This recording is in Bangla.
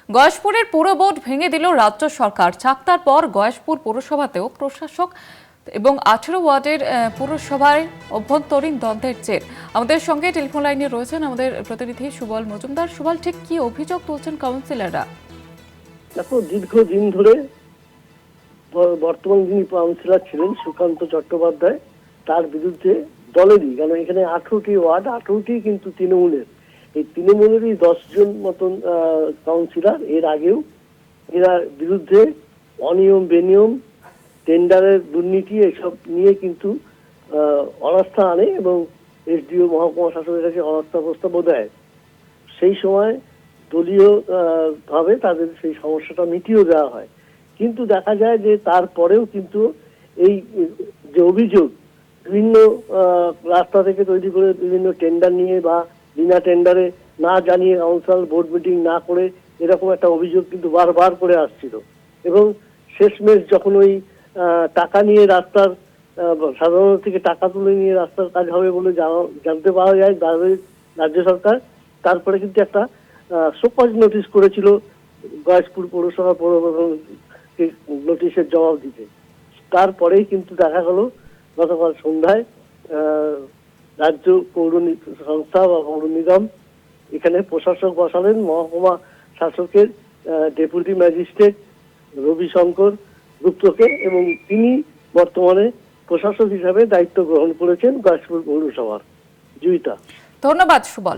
গয়েশপুরের পুর বোর্ড ভেঙে দিল রাজ্য সরকার। চাকতার পর গয়েশপুর পৌরসভাতেও প্রশাসক এবং 18 ওয়ার্ডের পুরসভায় অভ্যন্তরীণ দ্বন্দ্বের জের। আমাদের সঙ্গে টেলিফোন লাইনে রয়েছেন আমাদের প্রতিনিধি সুবল মজুমদার। সুবল, ঠিক কি অভিযোগ তুলছেন কাউন্সিলররা? দেখো, দীর্ঘদিন ধরে বর্তমান যিনি কাউন্সিলর ছিলেন সুকান্ত চট্টোপাধ্যায়, তার বিরুদ্ধে দলেরই, কারণ এখানে 18টি ওয়ার্ড, 18টি কিন্তু তৃণমূলের, এই তৃণমূলেরই 10 জন মতন কাউন্সিলর এর আগেও এরা বিরুদ্ধে অনিয়ম বেনিয়ম, টেন্ডারের দুর্নীতি এসব নিয়ে কিন্তু অনাস্থা আনে এবং এসডিও মহকুমা শাসকের কাছে অনাস্থা প্রস্তাব দেয়। সেই সময় দলীয় ভাবে তাদের সেই সমস্যাটা মিটিয়েও দেওয়া হয়। কিন্তু দেখা যায় যে তারপরেও কিন্তু এই যে অভিযোগ, বিভিন্ন রাস্তা থেকে তৈরি করে বিভিন্ন টেন্ডার নিয়ে বা বিনা টেন্ডারে না জানিয়ে কাউন্সিল বোর্ড মিটিং না করে এরকম একটা অভিযোগ কিন্তু বারবার করে আসছিল। এবং শেষমেশ যখন ওই টাকা নিয়ে রাস্তার সাধারণ থেকে টাকা তুলে নিয়ে রাস্তার কাজ হবে বলে জানতে পাওয়া যায় রাজ্য সরকার, তারপরে কিন্তু একটা শোকজ নোটিশ করেছিল গয়েশপুর পৌরসভা নোটিশের জবাব দিতে। তারপরেই কিন্তু দেখা গেল গতকাল সন্ধ্যায় রাজ্য পৌর সংস্থা বা পৌর নিগম এখানে প্রশাসক বসালেন মহকুমা শাসকের ডেপুটি ম্যাজিস্ট্রেট রবিশঙ্কর গুপ্তকে, এবং তিনি বর্তমানে প্রশাসক হিসাবে দায়িত্ব গ্রহণ করেছেন গয়েশপুর পৌরসভার। জুইতা, ধন্যবাদ সুবল।